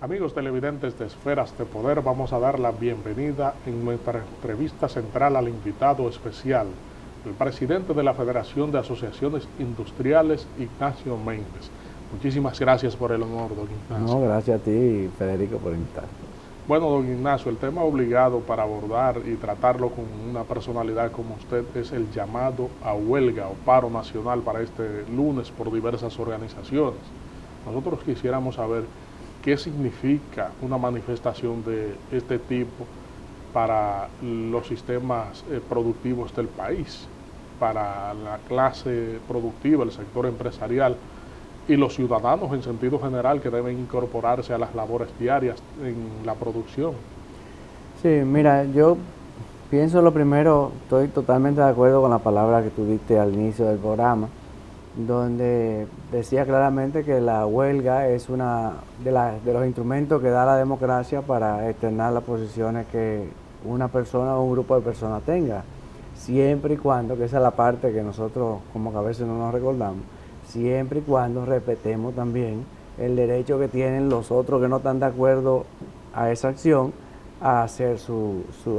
Amigos televidentes de Esferas de Poder, vamos a dar la bienvenida en nuestra entrevista central al invitado especial, el presidente de la Federación de Asociaciones Industriales, Ignacio Méndez. Muchísimas gracias por el honor, don Ignacio. No, gracias a ti, Federico, por invitar. Bueno, don Ignacio, el tema obligado para abordar y tratarlo con una personalidad como usted es el llamado a huelga o paro nacional para este lunes por diversas organizaciones. Nosotros quisiéramos saber qué significa una manifestación de este tipo para los sistemas productivos del país, para la clase productiva, el sector empresarial y los ciudadanos en sentido general que deben incorporarse a las labores diarias en la producción. Sí, mira, yo pienso lo primero, estoy totalmente de acuerdo con la palabra que tú diste al inicio del programa, donde decía claramente que la huelga es una de los instrumentos que da la democracia para externar las posiciones que una persona o un grupo de personas tenga, siempre y cuando, que esa es la parte que nosotros como que a veces no nos recordamos, siempre y cuando respetemos también el derecho que tienen los otros que no están de acuerdo a esa acción a hacer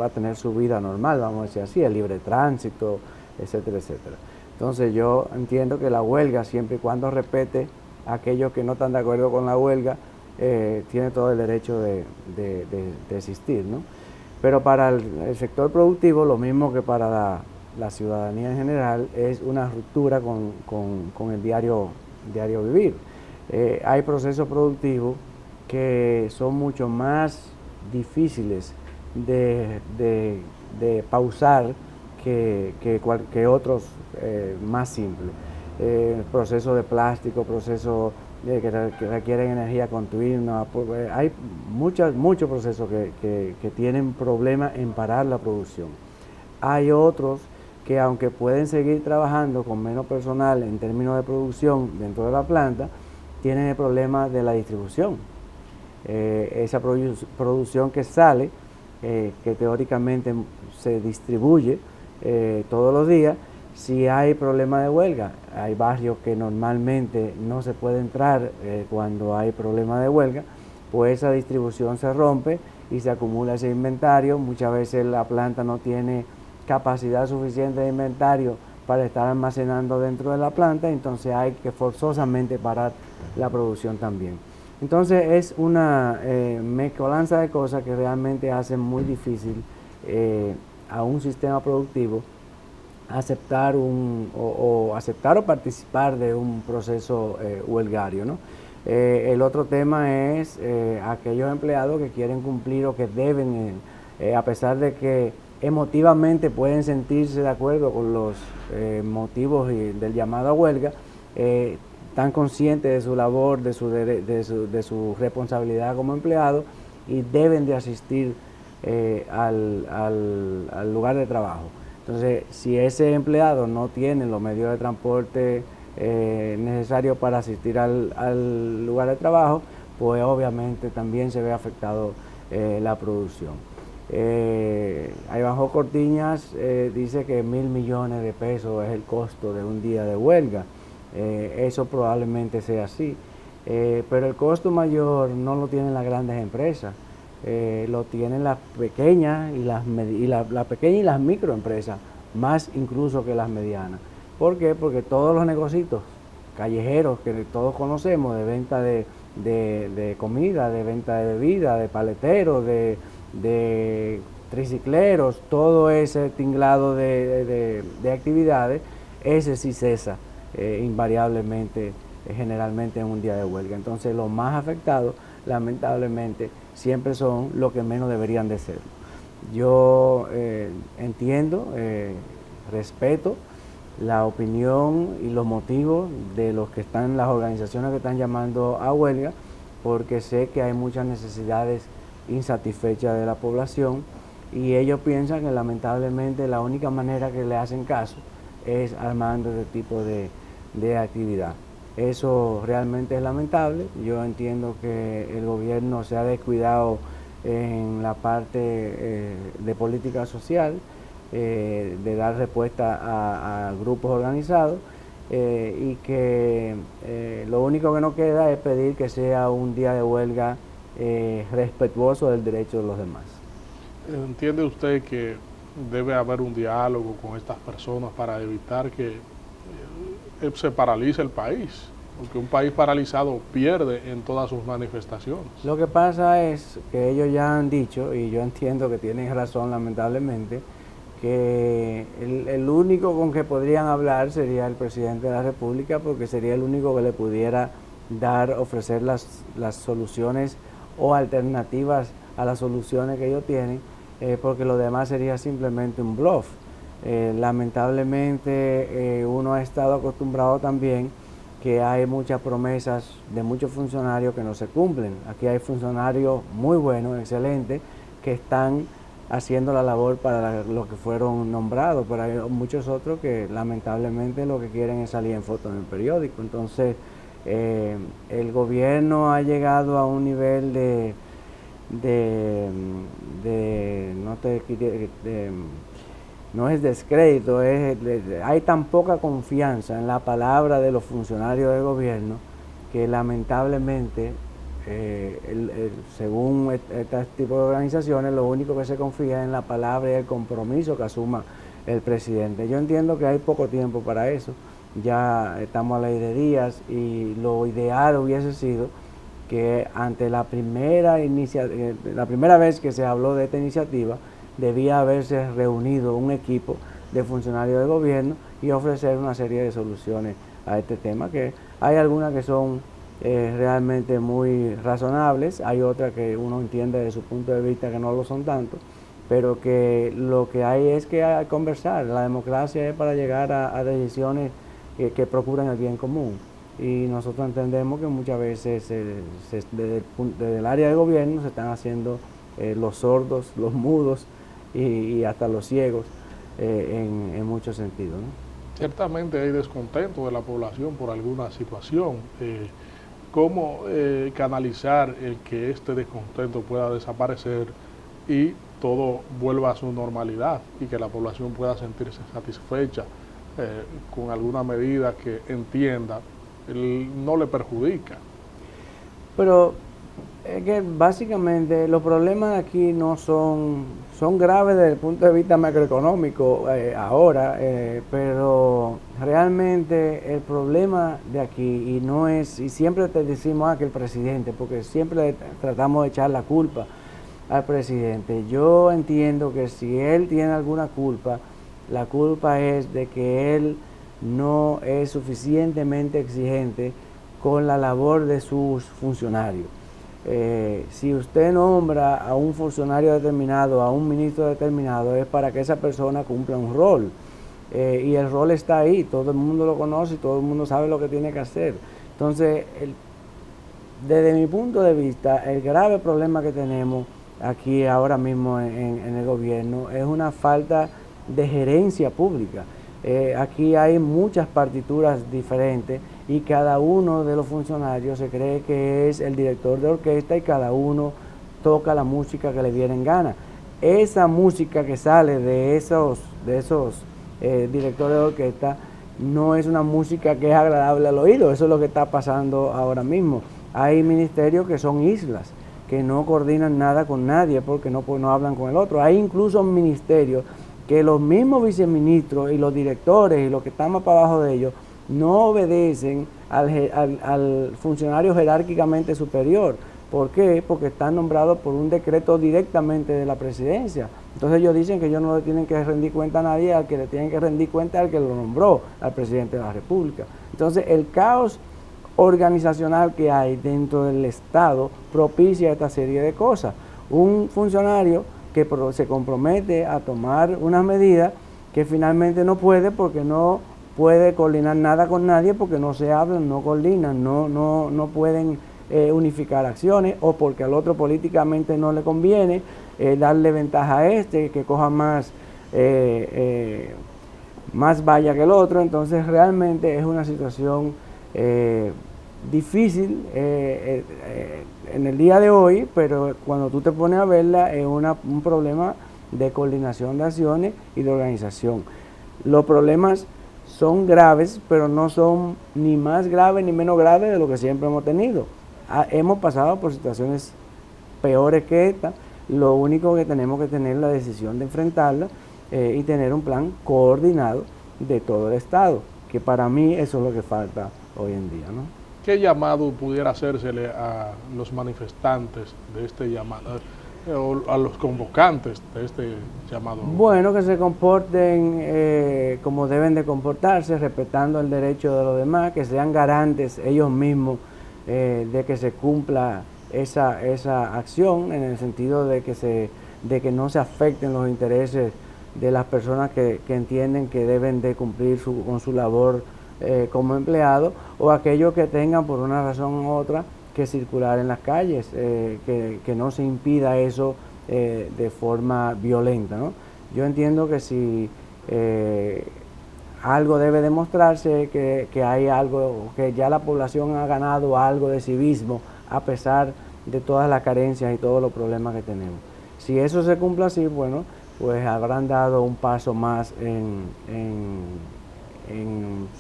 a tener su vida normal, vamos a decir así, el libre tránsito, etcétera, etcétera. Entonces yo entiendo que la huelga, siempre y cuando respete a aquellos que no están de acuerdo con la huelga, tiene todo el derecho de existir, ¿no? Pero para el sector productivo, lo mismo que para la ciudadanía en general, es una ruptura con el diario vivir. Hay procesos productivos que son mucho más difíciles de pausar que otros más simples. Procesos de plástico, procesos que requieren energía continua. Hay muchos procesos que tienen problemas en parar la producción. Hay otros que, aunque pueden seguir trabajando con menos personal en términos de producción dentro de la planta, tienen el problema de la distribución. Esa producción que sale, que teóricamente se distribuye todos los días, si hay problema de huelga, hay barrios que normalmente no se puede entrar cuando hay problema de huelga, pues esa distribución se rompe y se acumula ese inventario. Muchas veces la planta no tiene capacidad suficiente de inventario para estar almacenando dentro de la planta, entonces hay que forzosamente parar la producción también. Entonces es una mezcolanza de cosas que realmente hacen muy difícil a un sistema productivo aceptar aceptar o participar de un proceso huelgario, ¿no? El otro tema es aquellos empleados que quieren cumplir o que deben, a pesar de que emotivamente pueden sentirse de acuerdo con los motivos del llamado a huelga, están conscientes de su labor, de su responsabilidad como empleado y deben de asistir al lugar de trabajo. Entonces, si ese empleado no tiene los medios de transporte necesarios para asistir al lugar de trabajo, pues obviamente también se ve afectado la producción. Ahí bajo Cortiñas dice que 1.000 millones de pesos es el costo de un día de huelga. Eso probablemente sea así, pero el costo mayor no lo tienen las grandes empresas. Lo tienen las pequeñas y las pequeñas y las microempresas, más incluso que las medianas. ¿Por qué? Porque todos los negocios callejeros que todos conocemos, de venta de comida, de venta de bebida, de paleteros, de tricicleros, todo ese tinglado de actividades, ese sí cesa invariablemente, generalmente en un día de huelga. Entonces los más afectados, lamentablemente, siempre son los que menos deberían de ser. Yo entiendo, respeto la opinión y los motivos de los que están, las organizaciones que están llamando a huelga, porque sé que hay muchas necesidades insatisfechas de la población y ellos piensan que lamentablemente la única manera que le hacen caso es armando este tipo de actividad. Eso realmente es lamentable. Yo entiendo que el gobierno se ha descuidado en la parte de política social, de dar respuesta a grupos organizados, y que lo único que nos queda es pedir que sea un día de huelga respetuoso del derecho de los demás. ¿Entiende usted que debe haber un diálogo con estas personas para evitar que se paralice el país? Porque un país paralizado pierde en todas sus manifestaciones. Lo que pasa es que ellos ya han dicho, y yo entiendo que tienen razón lamentablemente, que el único con que podrían hablar sería el presidente de la República, porque sería el único que le pudiera ofrecer las soluciones o alternativas a las soluciones que ellos tienen, porque lo demás sería simplemente un bluff. Lamentablemente uno ha estado acostumbrado también que hay muchas promesas de muchos funcionarios que no se cumplen. Aquí hay funcionarios muy buenos, excelentes, que están haciendo la labor para los que fueron nombrados, pero hay muchos otros que lamentablemente lo que quieren es salir en fotos en el periódico. Entonces, el gobierno ha llegado a un nivel no es descrédito, hay tan poca confianza en la palabra de los funcionarios del gobierno que lamentablemente, según este tipo de organizaciones, lo único que se confía es en la palabra y el compromiso que asuma el presidente. Yo entiendo que hay poco tiempo para eso, ya estamos a ley de días, y lo ideal hubiese sido que ante la primera vez que se habló de esta iniciativa, debía haberse reunido un equipo de funcionarios del gobierno y ofrecer una serie de soluciones a este tema, que hay algunas que son realmente muy razonables, hay otras que uno entiende desde su punto de vista que no lo son tanto, pero que lo que hay es que hay que conversar. La democracia es para llegar a decisiones que procuran el bien común, y nosotros entendemos que muchas veces desde el área de gobierno se están haciendo los sordos, los mudos y hasta los ciegos en muchos sentidos, ¿no? Ciertamente hay descontento de la población por alguna situación. ¿Cómo canalizar el que este descontento pueda desaparecer y todo vuelva a su normalidad y que la población pueda sentirse satisfecha con alguna medida que entienda no le perjudica? Pero es que básicamente los problemas aquí no son graves desde el punto de vista macroeconómico ahora, pero realmente el problema de aquí, y siempre te decimos que el presidente, porque siempre tratamos de echar la culpa al presidente. Yo entiendo que si él tiene alguna culpa, la culpa es de que él no es suficientemente exigente con la labor de sus funcionarios. Si usted nombra a un funcionario determinado, a un ministro determinado, es para que esa persona cumpla un rol. Y el rol está ahí, todo el mundo lo conoce y todo el mundo sabe lo que tiene que hacer. Entonces, desde mi punto de vista, el grave problema que tenemos aquí ahora mismo en el gobierno es una falta de gerencia pública. Aquí hay muchas partituras diferentes y cada uno de los funcionarios se cree que es el director de orquesta y cada uno toca la música que le viene en gana. Esa música que sale de esos directores de orquesta no es una música que es agradable al oído. Eso es lo que está pasando ahora mismo. Hay ministerios que son islas, que no coordinan nada con nadie porque no hablan con el otro. Hay incluso ministerios que los mismos viceministros y los directores y los que están más para abajo de ellos no obedecen al funcionario jerárquicamente superior. ¿Por qué? Porque están nombrados por un decreto directamente de la presidencia. Entonces ellos dicen que ellos no le tienen que rendir cuenta a nadie, al que le tienen que rendir cuenta al que lo nombró, al presidente de la República. Entonces el caos organizacional que hay dentro del Estado propicia esta serie de cosas. Un funcionario que se compromete a tomar unas medidas que finalmente no puede, porque no puede coordinar nada con nadie, porque no se hablan, no coordinan, no pueden unificar acciones, o porque al otro políticamente no le conviene darle ventaja a este, que coja más valla que el otro. Entonces realmente es una situación difícil en el día de hoy, pero cuando tú te pones a verla es un problema de coordinación de acciones y de organización. Los problemas son graves, pero no son ni más graves ni menos graves de lo que siempre hemos tenido. Hemos pasado por situaciones peores que esta. Lo único que tenemos que tener la decisión de enfrentarla y tener un plan coordinado de todo el Estado, que para mí eso es lo que falta hoy en día, ¿no? ¿Qué llamado pudiera hacérsele a los manifestantes de este llamado, o a los convocantes de este llamado? Bueno, que se comporten como deben de comportarse, respetando el derecho de los demás, que sean garantes ellos mismos de que se cumpla esa acción, en el sentido de que no se afecten los intereses de las personas que entienden que deben de cumplir con su labor como empleado, o aquellos que tengan por una razón u otra que circular en las calles, que no se impida eso de forma violenta, ¿no? Yo entiendo que si algo debe demostrarse, que hay algo, que ya la población ha ganado algo de civismo a pesar de todas las carencias y todos los problemas que tenemos. Si eso se cumple así, bueno, pues habrán dado un paso más en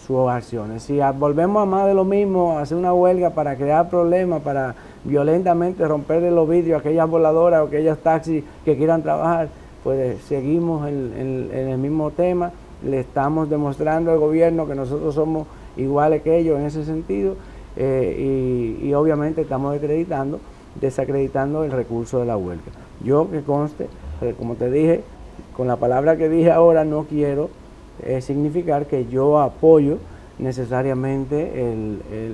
sus acciones. Si volvemos a más de lo mismo, a hacer una huelga para crear problemas, para violentamente romperle los vidrios a aquellas voladoras o aquellos taxis que quieran trabajar, pues seguimos en el mismo tema, le estamos demostrando al gobierno que nosotros somos iguales que ellos en ese sentido, y obviamente estamos desacreditando el recurso de la huelga. Yo, que conste, como te dije, con la palabra que dije ahora, no quiero significar que yo apoyo necesariamente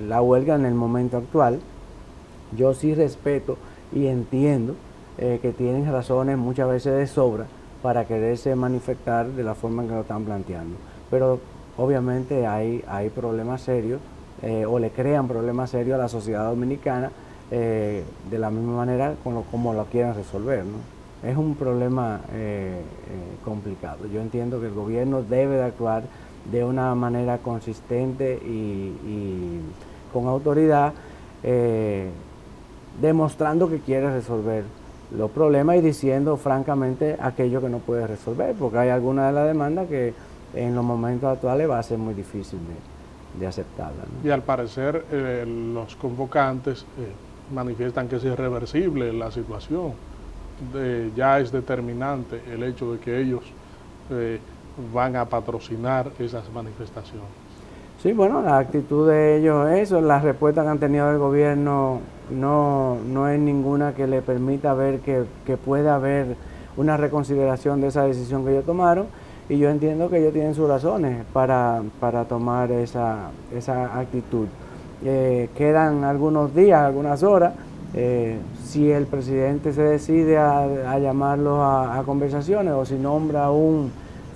la huelga en el momento actual. Yo sí respeto y entiendo que tienen razones muchas veces de sobra para quererse manifestar de la forma en que lo están planteando. Pero obviamente hay problemas serios, o le crean problemas serios a la sociedad dominicana, de la misma manera como lo quieran resolver, ¿no? Es un problema complicado. Yo entiendo que el gobierno debe de actuar de una manera consistente y con autoridad, demostrando que quiere resolver los problemas y diciendo francamente aquello que no puede resolver, porque hay algunas de las demandas que en los momentos actuales va a ser muy difícil de aceptarla, ¿no? Y al parecer los convocantes manifiestan que es irreversible la situación. Ya es determinante el hecho de que ellos van a patrocinar esas manifestaciones. Sí, bueno, la actitud de ellos es eso, la respuesta que han tenido del gobierno no es ninguna que le permita ver que pueda haber una reconsideración de esa decisión que ellos tomaron, y yo entiendo que ellos tienen sus razones para tomar esa actitud. Quedan algunos días, algunas horas. Si el presidente se decide a llamarlos a conversaciones, o si nombra un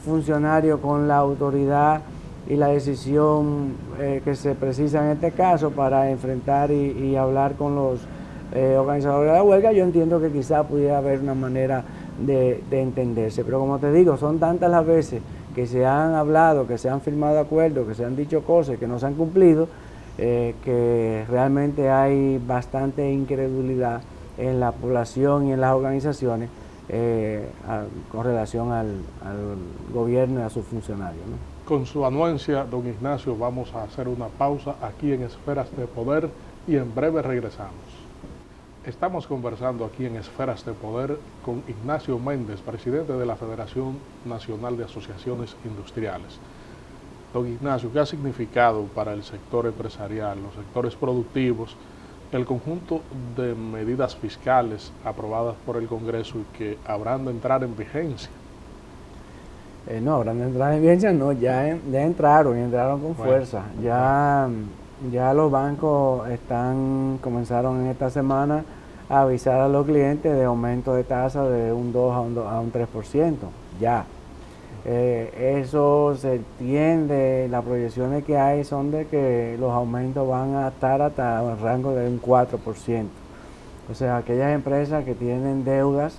funcionario con la autoridad y la decisión que se precisa en este caso para enfrentar y hablar con los organizadores de la huelga, yo entiendo que quizá pudiera haber una manera de entenderse. Pero como te digo, son tantas las veces que se han hablado, que se han firmado acuerdos, que se han dicho cosas que no se han cumplido, que realmente hay bastante incredulidad en la población y en las organizaciones con relación al gobierno y a sus funcionarios, ¿no? Con su anuencia, don Ignacio, vamos a hacer una pausa aquí en Esferas de Poder y en breve regresamos. Estamos conversando aquí en Esferas de Poder con Ignacio Méndez, presidente de la Federación Nacional de Asociaciones Industriales. Don Ignacio, ¿qué ha significado para el sector empresarial, los sectores productivos, el conjunto de medidas fiscales aprobadas por el Congreso y que habrán de entrar en vigencia? No, habrán de entrar en vigencia, no, ya entraron con fuerza. Ya los bancos comenzaron en esta semana a avisar a los clientes de aumento de tasa de un 2 a un 3%, ya. Eso se entiende, las proyecciones que hay son de que los aumentos van a estar hasta el rango de un 4%. O sea, aquellas empresas que tienen deudas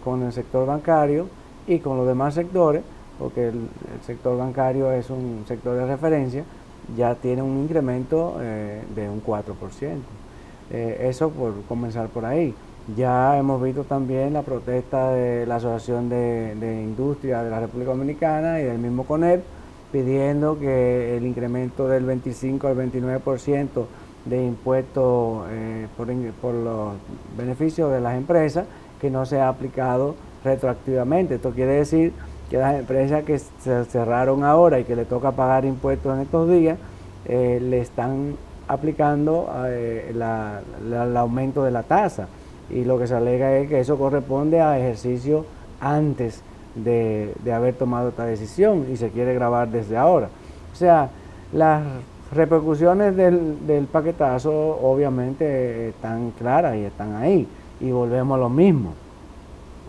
con el sector bancario y con los demás sectores, porque el sector bancario es un sector de referencia, ya tiene un incremento de un 4%. Eso por comenzar por ahí. Ya hemos visto también la protesta de la Asociación de Industria de la República Dominicana y del mismo CONEP, pidiendo que el incremento del 25 al 29% de impuestos por los beneficios de las empresas que no se ha aplicado retroactivamente. Esto quiere decir que las empresas que se cerraron ahora y que le toca pagar impuestos en estos días, le están aplicando el aumento de la tasa, y lo que se alega es que eso corresponde a ejercicio antes de haber tomado esta decisión y se quiere grabar desde ahora. O sea, las repercusiones del paquetazo obviamente están claras y están ahí, y volvemos a lo mismo.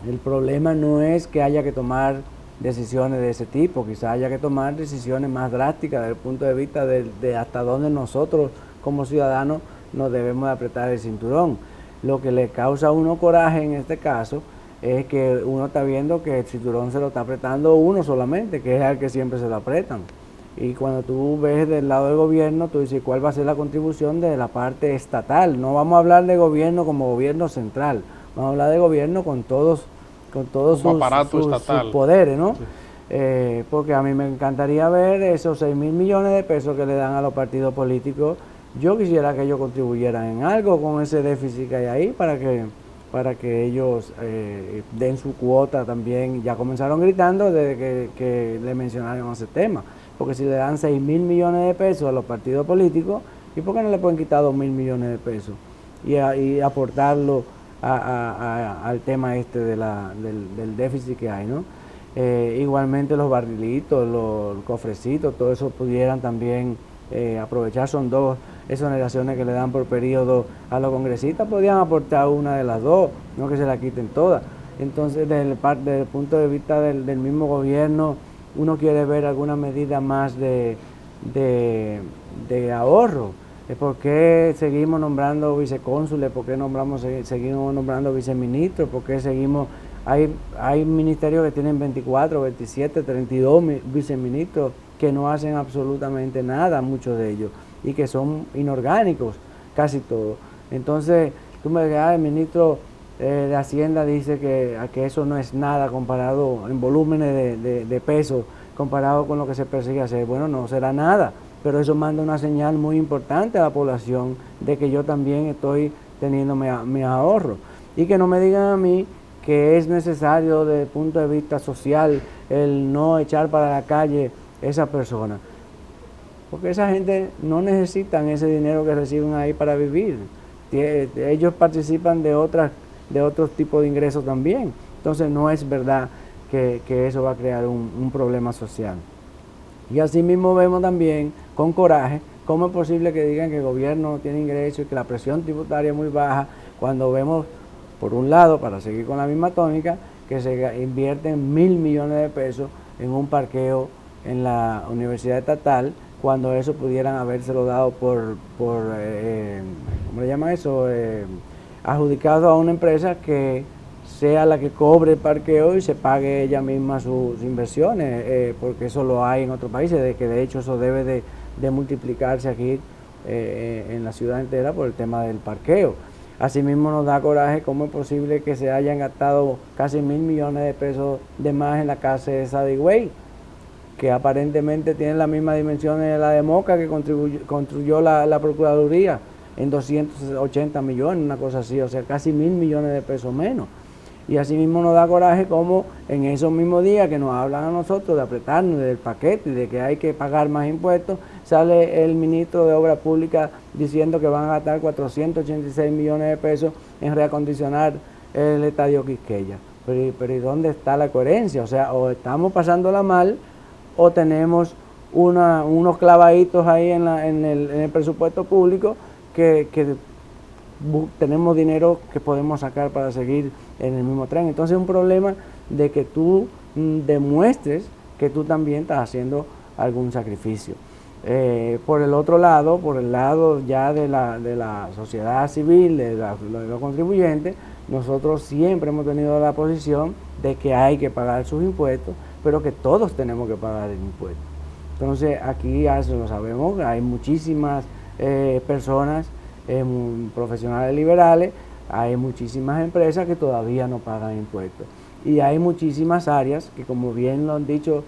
El problema no es que haya que tomar decisiones de ese tipo, quizás haya que tomar decisiones más drásticas desde el punto de vista de hasta dónde nosotros como ciudadanos nos debemos de apretar el cinturón. Lo que le causa a uno coraje en este caso es que uno está viendo que el cinturón se lo está apretando uno solamente, que es al que siempre se lo apretan. Y cuando tú ves del lado del gobierno, tú dices, ¿cuál va a ser la contribución de la parte estatal? No vamos a hablar de gobierno como gobierno central, vamos a hablar de gobierno con todos sus poderes, ¿no? Sí. Porque a mí me encantaría ver esos 6.000 millones de pesos que le dan a los partidos políticos. Yo quisiera que ellos contribuyeran en algo con ese déficit que hay ahí para que ellos den su cuota también. Ya comenzaron gritando desde que le mencionaron ese tema, porque si le dan 6.000 millones de pesos a los partidos políticos, ¿y por qué no le pueden quitar 2.000 millones de pesos y aportarlo al tema este del déficit que hay, ¿no? Igualmente los barrilitos, los cofrecitos, todo eso pudieran también aprovechar. Son dos exoneraciones que le dan por periodo a los congresistas, podrían aportar una de las dos, no que se la quiten todas. Entonces, desde el punto de vista del mismo gobierno, uno quiere ver alguna medida más de ahorro. ¿Por qué seguimos nombrando vicecónsules? ¿Por qué seguimos nombrando viceministros? ¿Por qué seguimos? Hay ministerios que tienen 24, 27, 32 viceministros que no hacen absolutamente nada, muchos de ellos, y que son inorgánicos, casi todos. Entonces, tú me dices, el ministro de Hacienda dice que eso no es nada comparado en volúmenes de pesos, comparado con lo que se persigue hacer. Bueno, no será nada, pero eso manda una señal muy importante a la población de que yo también estoy teniendo mi ahorro. Y que no me digan a mí que es necesario desde el punto de vista social el no echar para la calle esa persona. Porque esa gente no necesitan ese dinero que reciben ahí para vivir. Ellos participan de otros tipos de ingresos también. Entonces no es verdad que eso va a crear un problema social. Y así mismo vemos también con coraje cómo es posible que digan que el gobierno no tiene ingresos y que la presión tributaria es muy baja, cuando vemos, por un lado, para seguir con la misma tónica, que se invierten 1.000 millones de pesos en un parqueo en la Universidad Estatal, cuando eso pudieran habérselo dado ¿cómo le llama eso? Adjudicado a una empresa que sea la que cobre el parqueo y se pague ella misma sus inversiones, porque eso lo hay en otros países, que de hecho eso debe de multiplicarse aquí en la ciudad entera por el tema del parqueo. Asimismo nos da coraje cómo es posible que se hayan gastado casi 1.000 millones de pesos de más en la cárcel de Sadigüey, que aparentemente tiene las mismas dimensiones de la de Moca, que construyó la Procuraduría en 280 millones, una cosa así, o sea, casi 1.000 millones de pesos menos. Y así mismo nos da coraje como en esos mismos días que nos hablan a nosotros de apretarnos del paquete y de que hay que pagar más impuestos, sale el ministro de Obras Públicas diciendo que van a gastar 486 millones de pesos en reacondicionar el estadio Quisqueya. Pero ¿y dónde está la coherencia? O sea, o estamos pasándola mal o tenemos unos clavaditos ahí en el presupuesto público que tenemos dinero que podemos sacar para seguir en el mismo tren. Entonces es un problema de que tú demuestres que tú también estás haciendo algún sacrificio. Por el otro lado, por el lado ya de la sociedad civil, de los contribuyentes, nosotros siempre hemos tenido la posición de que hay que pagar sus impuestos, pero que todos tenemos que pagar el impuesto. Entonces aquí ya lo sabemos, hay muchísimas personas, profesionales liberales, hay muchísimas empresas que todavía no pagan impuestos. Y hay muchísimas áreas que, como bien lo han dicho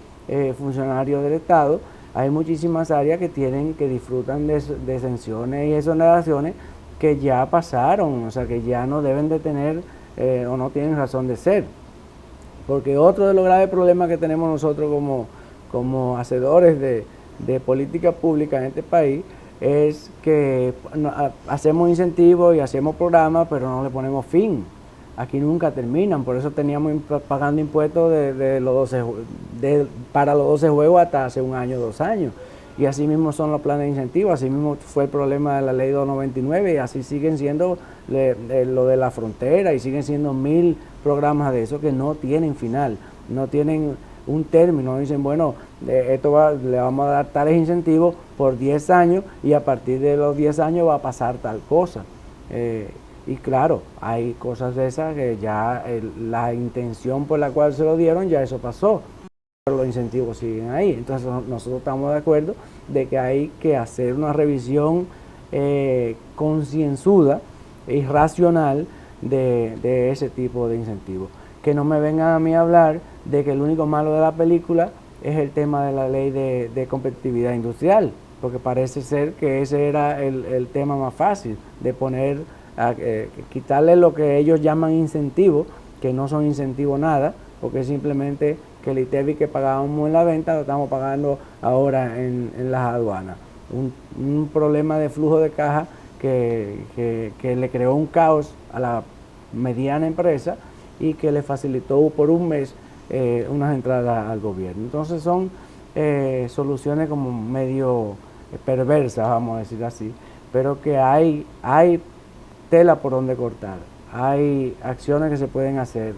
funcionarios del Estado, hay muchísimas áreas que disfrutan de exenciones y exoneraciones que ya pasaron, o sea, que ya no deben de tener o no tienen razón de ser. Porque otro de los graves problemas que tenemos nosotros como hacedores de política pública en este país es que hacemos incentivos y hacemos programas, pero no le ponemos fin. Aquí nunca terminan, por eso teníamos pagando impuestos para los 12 juegos hasta hace un año, 2 años. Y así mismo son los planes de incentivos, así mismo fue el problema de la ley 299 y así siguen siendo lo de la frontera y siguen siendo 1000 programas de eso que no tienen final, no tienen un término. Dicen, bueno, le vamos a dar tales incentivos por 10 años y a partir de los 10 años va a pasar tal cosa. Y claro, hay cosas de esas que ya la intención por la cual se lo dieron, ya eso pasó. Pero los incentivos siguen ahí. Entonces nosotros estamos de acuerdo de que hay que hacer una revisión concienzuda y racional de ese tipo de incentivos. Que no me vengan a mí a hablar de que el único malo de la película es el tema de la ley de competitividad industrial, porque parece ser que ese era el tema más fácil, de poner, quitarle lo que ellos llaman incentivos, que no son incentivos nada, porque es simplemente que el ITEVI que pagábamos en la venta lo estamos pagando ahora en las aduanas. Un problema de flujo de caja que le creó un caos a la mediana empresa y que le facilitó por un mes unas entradas al gobierno. Entonces son soluciones como medio perversas, vamos a decir así, pero que hay tela por donde cortar, hay acciones que se pueden hacer.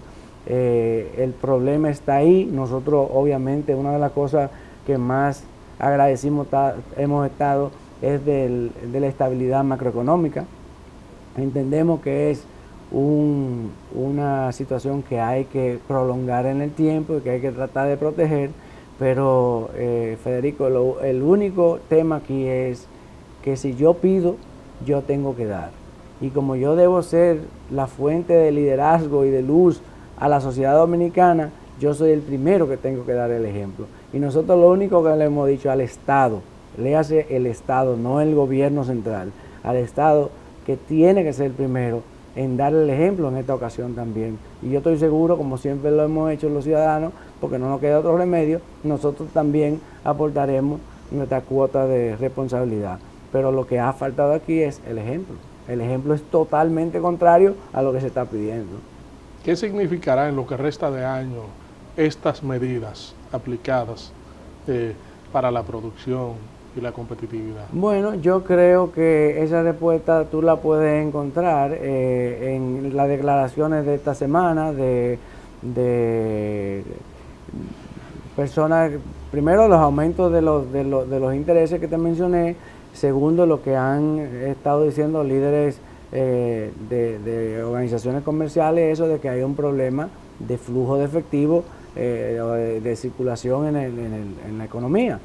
El problema está ahí. Nosotros obviamente una de las cosas que más agradecimos hemos estado es de la estabilidad macroeconómica. Entendemos que es una situación que hay que prolongar en el tiempo y que hay que tratar de proteger, pero Federico, el único tema aquí es que si yo pido, yo tengo que dar. Y como yo debo ser la fuente de liderazgo y de luz a la sociedad dominicana, yo soy el primero que tengo que dar el ejemplo. Y nosotros lo único que le hemos dicho al Estado, léase el Estado, no el gobierno central, al Estado que tiene que ser el primero en dar el ejemplo en esta ocasión también. Y yo estoy seguro, como siempre lo hemos hecho los ciudadanos, porque no nos queda otro remedio, nosotros también aportaremos nuestra cuota de responsabilidad. Pero lo que ha faltado aquí es el ejemplo. El ejemplo es totalmente contrario a lo que se está pidiendo. ¿Qué significará en lo que resta de año estas medidas aplicadas para la producción y la competitividad? Bueno, yo creo que esa respuesta tú la puedes encontrar en las declaraciones de esta semana de personas, primero los aumentos de los intereses que te mencioné, segundo lo que han estado diciendo líderes de organizaciones comerciales, eso de que hay un problema de flujo de efectivo, de circulación en la economía.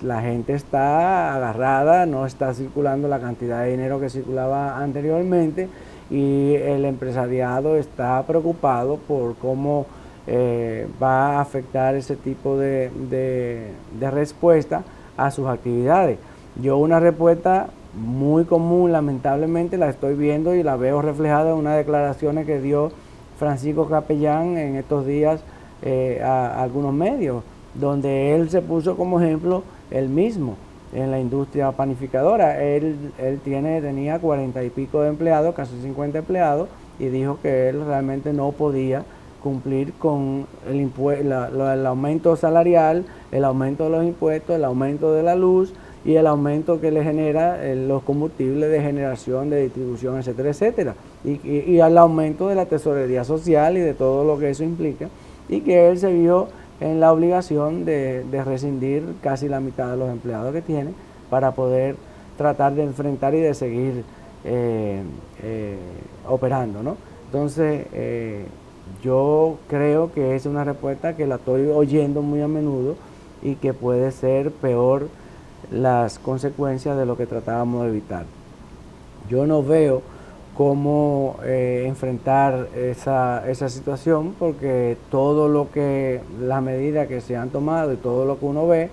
La gente está agarrada, no está circulando la cantidad de dinero que circulaba anteriormente y el empresariado está preocupado por cómo va a afectar ese tipo de respuesta a sus actividades. Yo una respuesta muy común, lamentablemente, la estoy viendo y la veo reflejada en unas declaraciones que dio Francisco Capellán en estos días a algunos medios, donde él se puso como ejemplo él mismo en la industria panificadora. Él tenía 40 y pico de empleados, casi 50 empleados, y dijo que él realmente no podía cumplir con el aumento salarial, el aumento de los impuestos, el aumento de la luz y el aumento que le genera los combustibles de generación, de distribución, etcétera, etcétera. Y al aumento de la tesorería social y de todo lo que eso implica. Y que él se vio en la obligación de rescindir casi la mitad de los empleados que tiene para poder tratar de enfrentar y de seguir operando, ¿no? Entonces, yo creo que es una respuesta que la estoy oyendo muy a menudo y que puede ser peor las consecuencias de lo que tratábamos de evitar. Yo no veo cómo enfrentar esa situación, porque todo lo que, las medidas que se han tomado y todo lo que uno ve,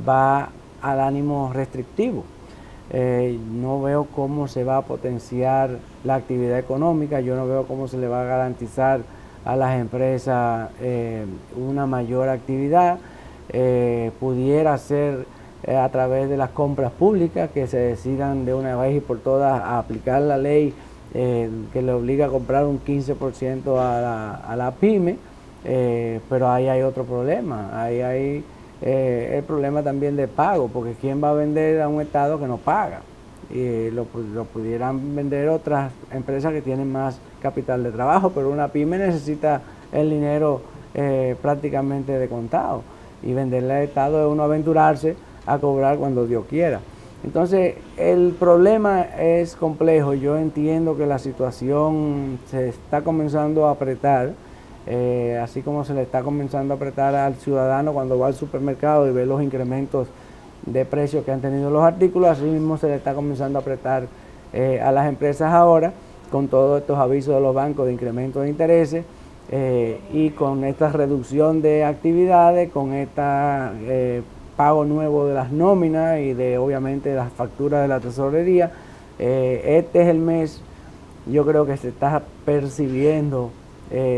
va al ánimo restrictivo. No veo cómo se va a potenciar la actividad económica, yo no veo cómo se le va a garantizar a las empresas una mayor actividad. Pudiera ser a través de las compras públicas, que se decidan de una vez y por todas a aplicar la ley que le obliga a comprar un 15% a la pyme, pero ahí hay otro problema, ahí hay el problema también de pago, porque ¿quién va a vender a un Estado que no paga? Lo pudieran vender otras empresas que tienen más capital de trabajo, pero una pyme necesita el dinero prácticamente de contado, y venderle al Estado es uno aventurarse a cobrar cuando Dios quiera. Entonces, el problema es complejo. Yo entiendo que la situación se está comenzando a apretar, así como se le está comenzando a apretar al ciudadano cuando va al supermercado y ve los incrementos de precios que han tenido los artículos, así mismo se le está comenzando a apretar a las empresas ahora, con todos estos avisos de los bancos de incremento de intereses, y con esta reducción de actividades, con esta pago nuevo de las nóminas y de obviamente las facturas de la tesorería. Este es el mes, yo creo que se está percibiendo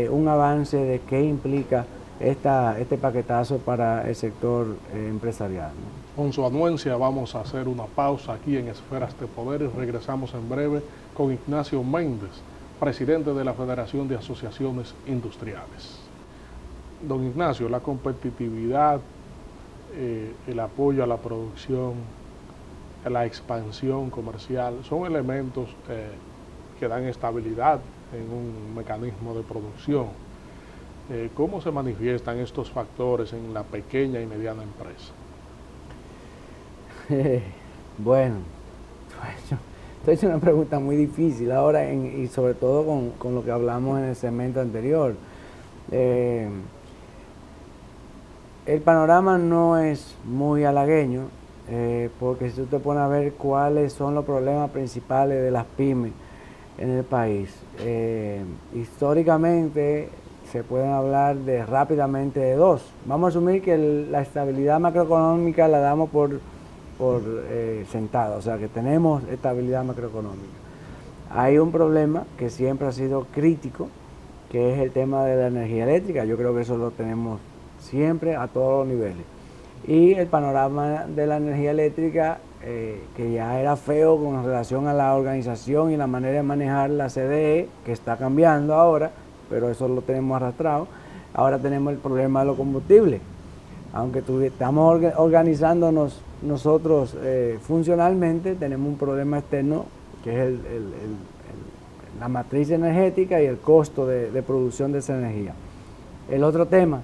un avance de qué implica este paquetazo para el sector empresarial, ¿no? Con su anuencia vamos a hacer una pausa aquí en Esferas de Poder y regresamos en breve con Ignacio Méndez, presidente de la Federación de Asociaciones Industriales. Don Ignacio, la competitividad, el apoyo a la producción, la expansión comercial, son elementos que dan estabilidad en un mecanismo de producción. ¿Cómo se manifiestan estos factores en la pequeña y mediana empresa? Bueno, es una pregunta muy difícil ahora y sobre todo con lo que hablamos en el segmento anterior. El panorama no es muy halagueño, porque si tú te pones a ver cuáles son los problemas principales de las pymes en el país, históricamente se pueden hablar rápidamente de dos. Vamos a asumir que la estabilidad macroeconómica la damos por sentada, o sea que tenemos estabilidad macroeconómica. Hay un problema que siempre ha sido crítico, que es el tema de la energía eléctrica. Yo creo que eso lo tenemos siempre a todos los niveles. Y el panorama de la energía eléctrica, que ya era feo con relación a la organización y la manera de manejar la CDE, que está cambiando ahora, pero eso lo tenemos arrastrado. Ahora tenemos el problema de los combustibles. Aunque estamos organizándonos nosotros funcionalmente, tenemos un problema externo que es la matriz energética y el costo de producción de esa energía. El otro tema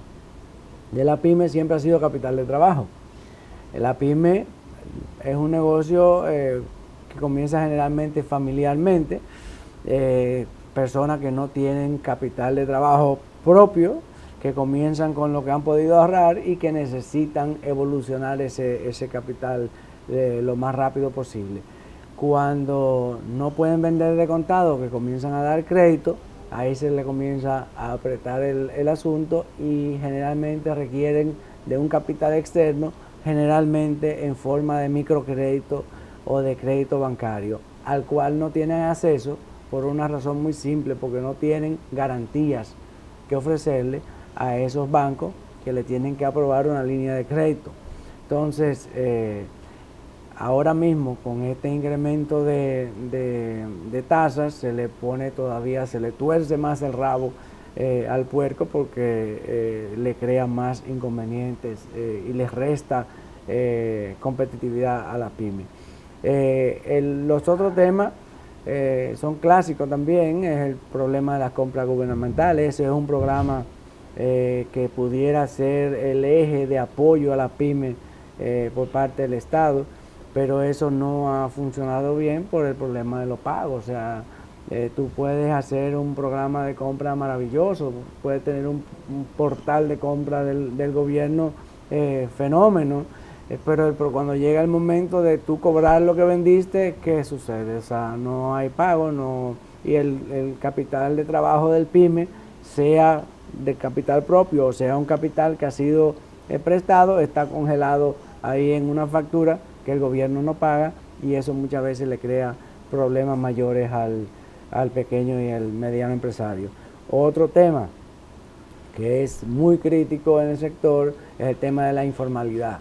de la pyme siempre ha sido capital de trabajo. La pyme es un negocio que comienza generalmente familiarmente, personas que no tienen capital de trabajo propio, que comienzan con lo que han podido ahorrar y que necesitan evolucionar ese capital lo más rápido posible. Cuando no pueden vender de contado, que comienzan a dar crédito, ahí se le comienza a apretar el asunto y generalmente requieren de un capital externo, generalmente en forma de microcrédito o de crédito bancario, al cual no tienen acceso por una razón muy simple, porque no tienen garantías que ofrecerle a esos bancos que le tienen que aprobar una línea de crédito. Entonces, ahora mismo con este incremento de tasas se le tuerce más el rabo al puerco, porque le crea más inconvenientes y les resta competitividad a la pyme. Los otros temas son clásicos también, es el problema de las compras gubernamentales. Ese es un programa que pudiera ser el eje de apoyo a la pyme por parte del Estado, pero eso no ha funcionado bien por el problema de los pagos. O sea, tú puedes hacer un programa de compra maravilloso, puedes tener un portal de compra del gobierno fenómeno, pero cuando llega el momento de tú cobrar lo que vendiste, ¿qué sucede? O sea, no hay pago, y el capital de trabajo del pyme, sea de capital propio o sea un capital que ha sido prestado, está congelado ahí en una factura que el gobierno no paga, y eso muchas veces le crea problemas mayores al pequeño y al mediano empresario. Otro tema que es muy crítico en el sector es el tema de la informalidad.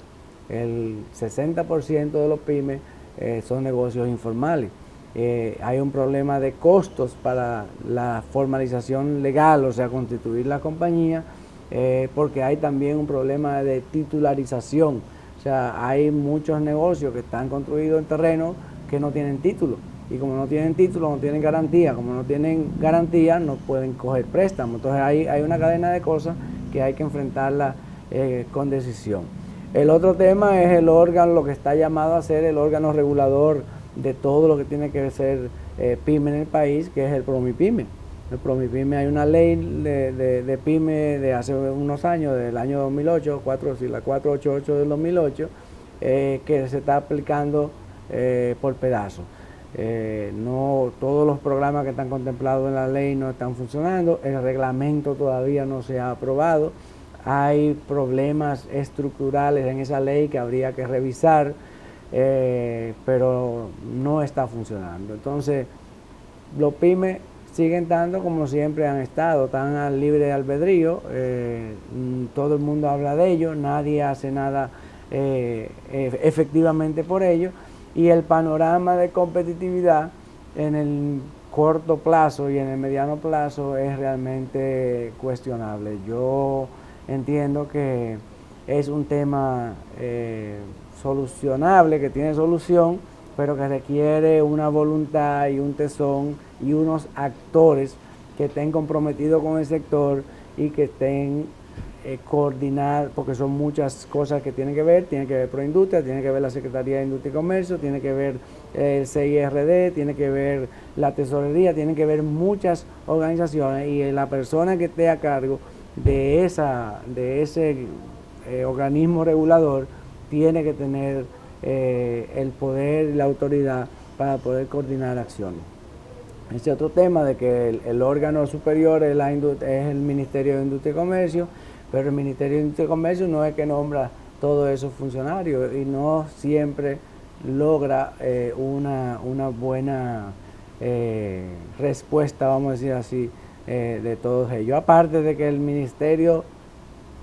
El 60% de los pymes son negocios informales. Hay un problema de costos para la formalización legal, o sea, constituir la compañía, porque hay también un problema de titularización. O sea, hay muchos negocios que están construidos en terrenos que no tienen título. Y como no tienen título, no tienen garantía. Como no tienen garantía, no pueden coger préstamos. Entonces hay una cadena de cosas que hay que enfrentarla con decisión. El otro tema es el órgano, lo que está llamado a ser el órgano regulador de todo lo que tiene que ser PYME en el país, que es el PROMIPYME. El PROMIPYME, hay una ley de PYME de hace unos años, del año 2008, la 488 del 2008, que se está aplicando por pedazos. No todos los programas que están contemplados en la ley no están funcionando, el reglamento todavía no se ha aprobado, hay problemas estructurales en esa ley que habría que revisar, pero no está funcionando. Entonces, los pymes siguen estando como siempre han estado, están al libre albedrío, todo el mundo habla de ello, nadie hace nada efectivamente por ello, y el panorama de competitividad en el corto plazo y en el mediano plazo es realmente cuestionable. Yo entiendo que es un tema solucionable, que tiene solución, pero que requiere una voluntad y un tesón y unos actores que estén comprometidos con el sector y que estén coordinar, porque son muchas cosas que tiene que ver Proindustria, tiene que ver la Secretaría de Industria y Comercio, tiene que ver el CIRD, tiene que ver la Tesorería, tiene que ver muchas organizaciones, y la persona que esté a cargo de ese organismo regulador tiene que tener el poder y la autoridad para poder coordinar acciones. Ese otro tema de que el órgano superior es el Ministerio de Industria y Comercio, pero el Ministerio de Industria y Comercio no es que nombra todos esos funcionarios y no siempre logra una buena respuesta, vamos a decir así, de todos ellos. Aparte de que el Ministerio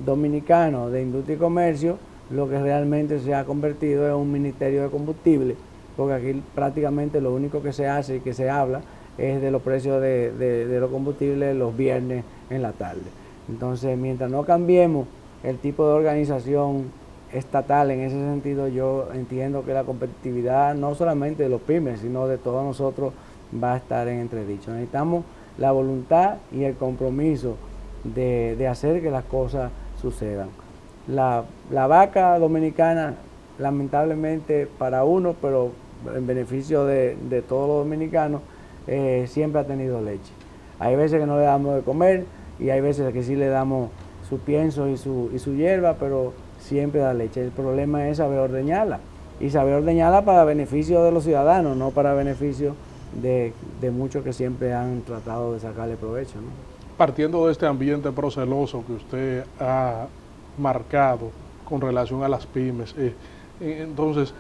Dominicano de Industria y Comercio lo que realmente se ha convertido en un ministerio de combustible, porque aquí prácticamente lo único que se hace y que se habla es de los precios de los combustibles los viernes en la tarde. Entonces, mientras no cambiemos el tipo de organización estatal en ese sentido, yo entiendo que la competitividad no solamente de los pymes, sino de todos nosotros va a estar en entredicho. Necesitamos la voluntad y el compromiso de hacer que las cosas sucedan. La vaca dominicana, lamentablemente para uno, pero en beneficio de todos los dominicanos, siempre ha tenido leche. Hay veces que no le damos de comer y hay veces que sí le damos su pienso y su hierba, pero siempre da leche. El problema es saber ordeñarla, y saber ordeñarla para beneficio de los ciudadanos, no para beneficio de muchos que siempre han tratado de sacarle provecho, ¿no? Partiendo de este ambiente proceloso que usted ha marcado con relación a las pymes, entonces,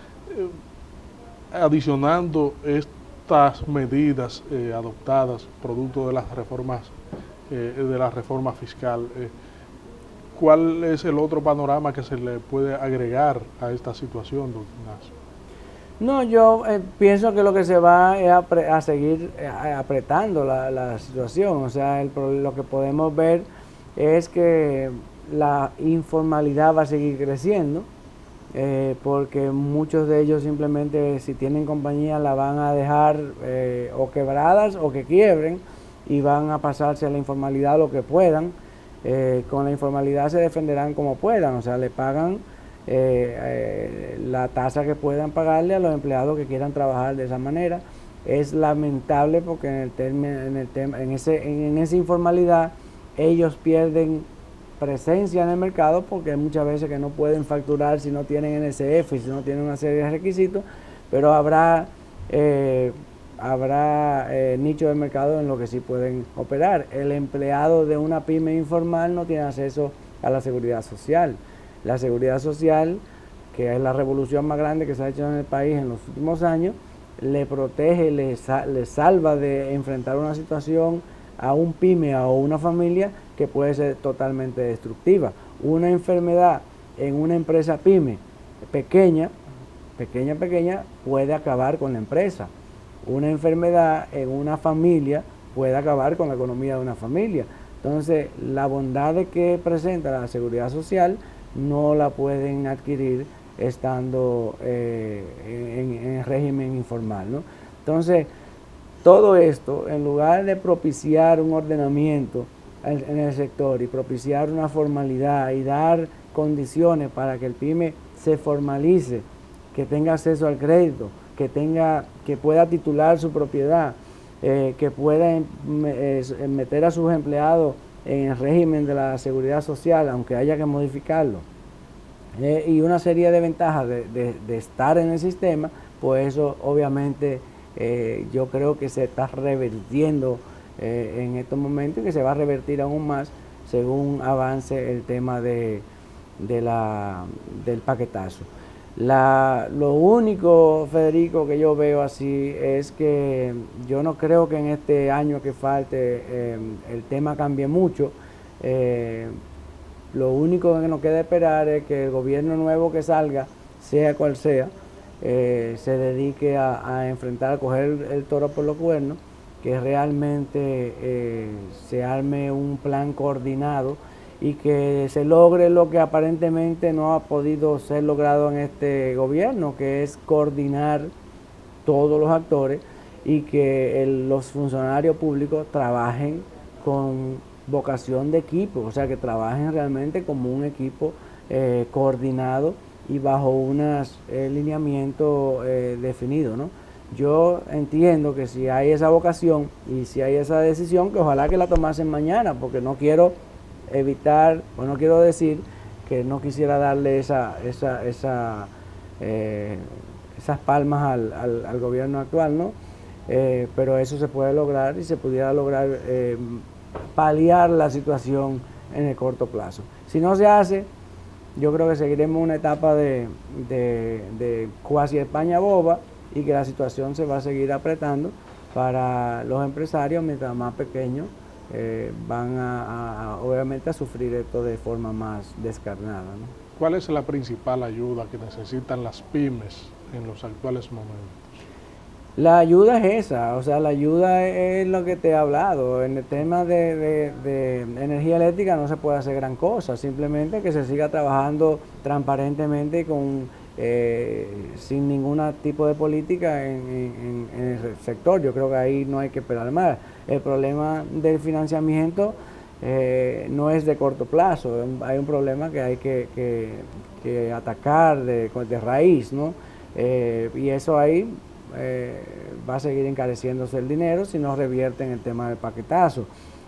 adicionando estas medidas adoptadas producto de la reforma fiscal, ¿cuál es el otro panorama que se le puede agregar a esta situación, don Ignacio? No, yo pienso que lo que se va es a seguir apretando la situación. O sea, lo que podemos ver es que la informalidad va a seguir creciendo, porque muchos de ellos simplemente, si tienen compañía, la van a dejar o quebradas o que quiebren, y van a pasarse a la informalidad lo que puedan. Con la informalidad se defenderán como puedan, o sea, le pagan la tasa que puedan pagarle a los empleados que quieran trabajar de esa manera. Es lamentable porque en esa informalidad ellos pierden presencia en el mercado, porque muchas veces que no pueden facturar si no tienen NSF y si no tienen una serie de requisitos, pero habrá nicho de mercado en lo que sí pueden operar. El empleado de una pyme informal no tiene acceso a la seguridad social. La seguridad social que es la revolución más grande que se ha hecho en el país en los últimos años, le protege, le salva de enfrentar una situación a un pyme o una familia que puede ser totalmente destructiva. Una enfermedad en una empresa pyme pequeña, puede acabar con la empresa. Una enfermedad en una familia puede acabar con la economía de una familia. Entonces, la bondad que presenta la seguridad social no la pueden adquirir estando en régimen informal, ¿no? Entonces, todo esto, en lugar de propiciar un ordenamiento en el sector y propiciar una formalidad y dar condiciones para que el pyme se formalice, que tenga acceso al crédito, que pueda titular su propiedad, que pueda meter a sus empleados en el régimen de la seguridad social, aunque haya que modificarlo, y una serie de ventajas de estar en el sistema, pues eso obviamente yo creo que se está revirtiendo en estos momentos y que se va a revertir aún más según avance el tema del paquetazo. Lo único, Federico, que yo veo así es que yo no creo que en este año que falte el tema cambie mucho. Lo único que nos queda esperar es que el gobierno nuevo que salga, sea cual sea, se dedique a enfrentar, a coger el toro por los cuernos, que realmente se arme un plan coordinado y que se logre lo que aparentemente no ha podido ser logrado en este gobierno, que es coordinar todos los actores y que los funcionarios públicos trabajen con vocación de equipo, o sea, que trabajen realmente como un equipo coordinado y bajo unos lineamientos definidos, ¿no? Yo entiendo que si hay esa vocación y si hay esa decisión, que ojalá que la tomasen mañana, porque no quiero evitar, o no quiero decir que no quisiera darle esas palmas al gobierno actual, ¿no? Pero eso se puede lograr y se pudiera lograr paliar la situación en el corto plazo. Si no se hace, yo creo que seguiremos una etapa de cuasi España boba y que la situación se va a seguir apretando para los empresarios, mientras más pequeños van obviamente a sufrir esto de forma más descarnada, ¿no? ¿Cuál es la principal ayuda que necesitan las pymes en los actuales momentos? La ayuda es esa, o sea, la ayuda es lo que te he hablado. En el tema de energía eléctrica no se puede hacer gran cosa, simplemente que se siga trabajando transparentemente sin ningún tipo de política en el sector. Yo creo que ahí no hay que esperar más. El problema del financiamiento no es de corto plazo, hay un problema que hay que atacar de raíz, ¿no? Y eso ahí va a seguir encareciéndose el dinero si no revierten el tema del paquetazo.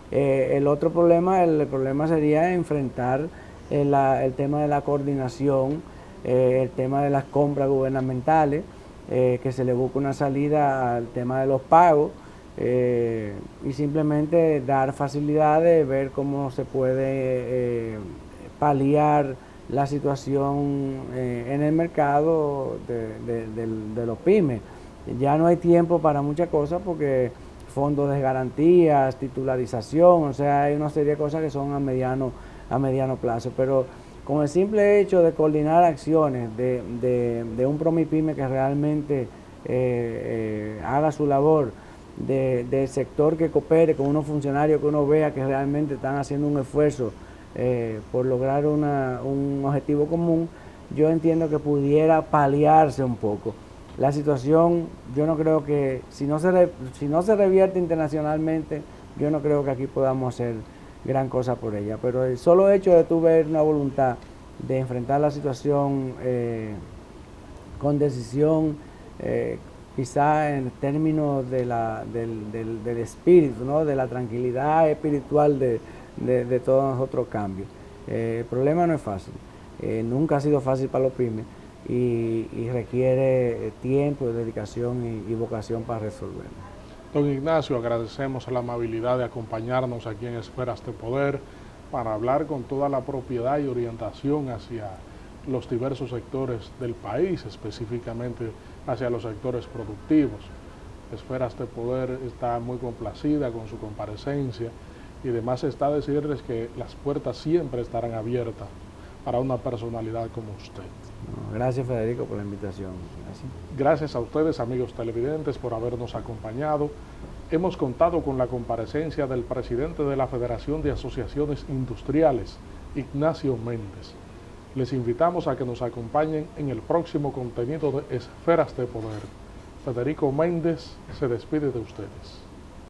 El otro problema, el problema sería enfrentar el tema de la coordinación, el tema de las compras gubernamentales, que se le busque una salida al tema de los pagos y simplemente dar facilidades, ver cómo se puede paliar la situación en el mercado de los pymes. Ya no hay tiempo para muchas cosas porque fondos de garantías, titularización, o sea, hay una serie de cosas que son a mediano plazo, pero con el simple hecho de coordinar acciones de un Promipyme que realmente haga su labor, del sector que coopere con unos funcionarios que uno vea que realmente están haciendo un esfuerzo por lograr un objetivo común, yo entiendo que pudiera paliarse un poco. La situación, yo no creo que, si no se revierte internacionalmente, yo no creo que aquí podamos hacer gran cosa por ella, pero el solo hecho de tú ver una voluntad de enfrentar la situación con decisión, quizá en términos del espíritu, ¿no? De la tranquilidad espiritual de todos nosotros cambios. El problema no es fácil, nunca ha sido fácil para los pymes y requiere tiempo, dedicación y vocación para resolverlo. Don Ignacio, agradecemos la amabilidad de acompañarnos aquí en Esferas de Poder para hablar con toda la propiedad y orientación hacia los diversos sectores del país, específicamente hacia los sectores productivos. Esferas de Poder está muy complacida con su comparecencia y además está decirles que las puertas siempre estarán abiertas para una personalidad como usted. Gracias, Federico, por la invitación. Gracias a ustedes, amigos televidentes, por habernos acompañado. Hemos contado con la comparecencia del presidente de la Federación de Asociaciones Industriales, Ignacio Méndez. Les invitamos a que nos acompañen en el próximo contenido de Esferas de Poder. Federico Méndez se despide de ustedes.